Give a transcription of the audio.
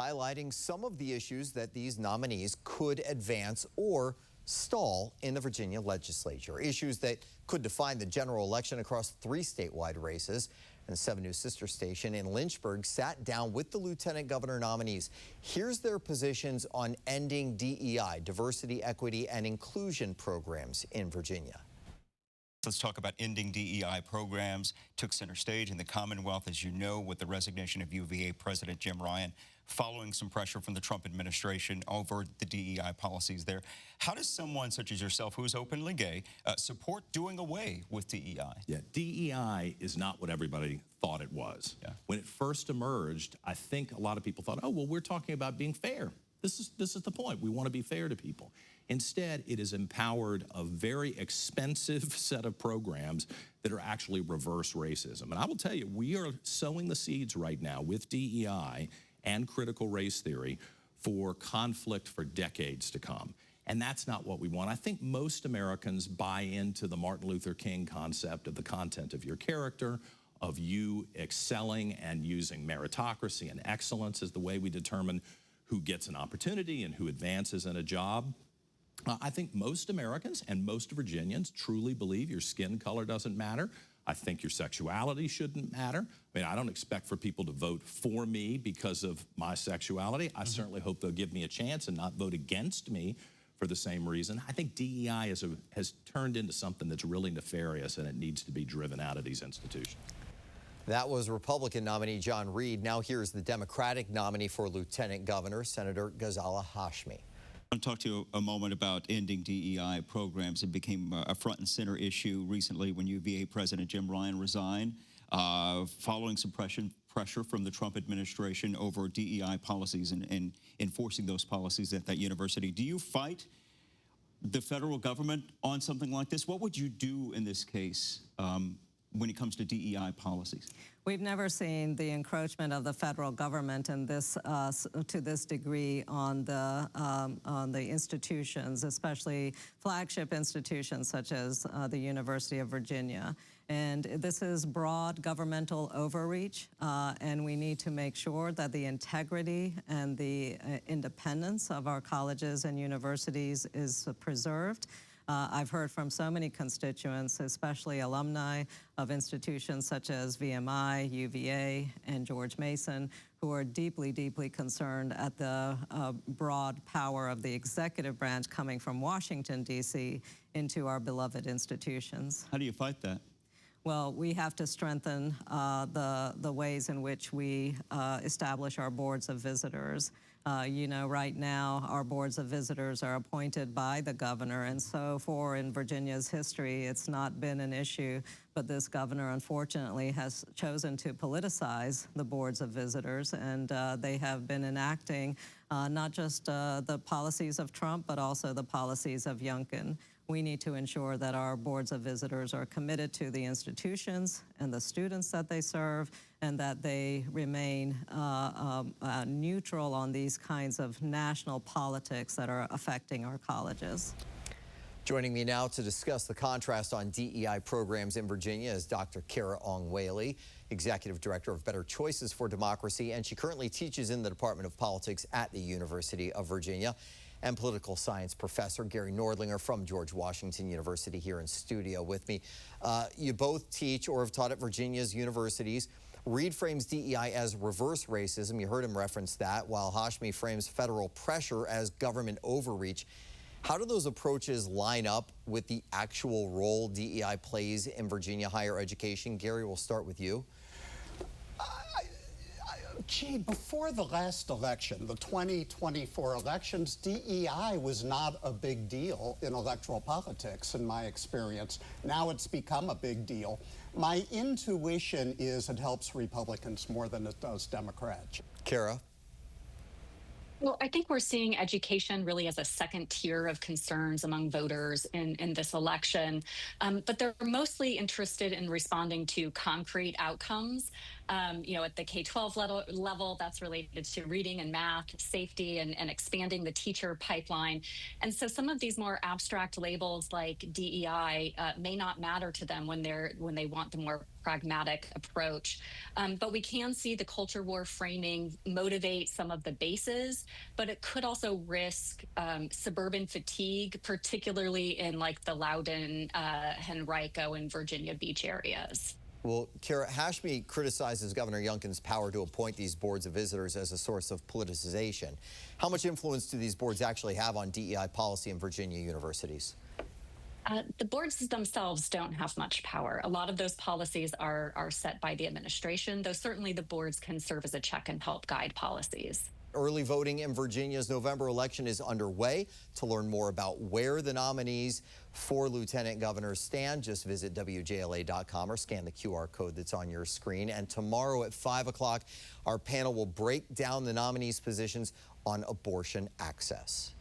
highlighting some of the issues that these nominees could advance or stall in the Virginia legislature. Issues that could define the general election across 3 statewide races. And the 7 News sister station in Lynchburg sat down with the lieutenant governor nominees. Here's their positions on ending DEI, diversity, equity, and inclusion programs in Virginia. Let's talk about ending DEI programs. Took center stage in the Commonwealth, as you know, with the resignation of UVA President Jim Ryan, following some pressure from the Trump administration over the DEI policies there. How does someone such as yourself, who is openly gay, support doing away with DEI? Yeah, DEI is not what everybody thought it was. Yeah. When it first emerged, I think a lot of people thought, oh, well, we're talking about being fair. This is the point. We want to be fair to people. Instead, it has empowered a very expensive set of programs that are actually reverse racism. And I will tell you, we are sowing the seeds right now with DEI and critical race theory for conflict for decades to come. And that's not what we want. I think most Americans buy into the Martin Luther King concept of the content of your character, of you excelling and using meritocracy and excellence as the way we determine who gets an opportunity and who advances in a job. I think most Americans and most Virginians truly believe your skin color doesn't matter. I think your sexuality shouldn't matter. I mean, I don't expect for people to vote for me because of my sexuality. I certainly hope they'll give me a chance and not vote against me for the same reason. I think DEI has turned into something that's really nefarious, and it needs to be driven out of these institutions. That was Republican nominee John Reid. Now here's the Democratic nominee for lieutenant governor, Senator Ghazala Hashmi. I want to talk to you a moment about ending DEI programs. It became a front and center issue recently when UVA President Jim Ryan resigned, following some pressure from the Trump administration over DEI policies and enforcing those policies at that university. Do you fight the federal government on something like this? What would you do in this case when it comes to DEI policies? We've never seen the encroachment of the federal government in this to this degree on the institutions, especially flagship institutions such as the University of Virginia. And this is broad governmental overreach, and we need to make sure that the integrity and the independence of our colleges and universities is preserved. I've heard from so many constituents, especially alumni of institutions such as VMI, UVA, and George Mason, who are deeply, deeply concerned at the broad power of the executive branch coming from Washington, D.C. into our beloved institutions. How do you fight that? Well, we have to strengthen the ways in which we establish our boards of visitors. You know, right now, our boards of visitors are appointed by the governor, and so far in Virginia's history, it's not been an issue, but this governor, unfortunately, has chosen to politicize the boards of visitors, and they have been enacting not just the policies of Trump, but also the policies of Youngkin. We need to ensure that our boards of visitors are committed to the institutions and the students that they serve, and that they remain neutral on these kinds of national politics that are affecting our colleges. Joining me now to discuss the contrast on DEI programs in Virginia is Dr. Kara Ong-Whaley, Executive Director of Better Choices for Democracy, and she currently teaches in the Department of Politics at the University of Virginia, and political science professor Gary Nordlinger from George Washington University here in studio with me. You both teach or have taught at Virginia's universities. Reid frames DEI as reverse racism. You heard him reference that, while Hashmi frames federal pressure as government overreach. How do those approaches line up with the actual role DEI plays in Virginia higher education? Gary, we'll start with you. Gee, before the last election, the 2024 elections, DEI was not a big deal in electoral politics, in my experience. Now it's become a big deal. My intuition is it helps Republicans more than it does Democrats. Kara? Well, I think we're seeing education really as a second tier of concerns among voters in this election, but they're mostly interested in responding to concrete outcomes. At the K-12 level, that's related to reading and math, safety, and expanding the teacher pipeline. And so some of these more abstract labels like DEI may not matter to them when they want the more pragmatic approach. But we can see the culture war framing motivate some of the bases, but it could also risk suburban fatigue, particularly in like the Loudoun, Henrico, and Virginia Beach areas. Well, Kara, Hashmi criticizes Governor Youngkin's power to appoint these boards of visitors as a source of politicization. How much influence do these boards actually have on DEI policy in Virginia universities? The boards themselves don't have much power. A lot of those policies are set by the administration, though certainly the boards can serve as a check and help guide policies. Early voting in Virginia's November election is underway. To learn more about where the nominees for lieutenant governors stand, just visit WJLA.com or scan the QR code that's on your screen. And tomorrow at 5 o'clock, our panel will break down the nominees' positions on abortion access.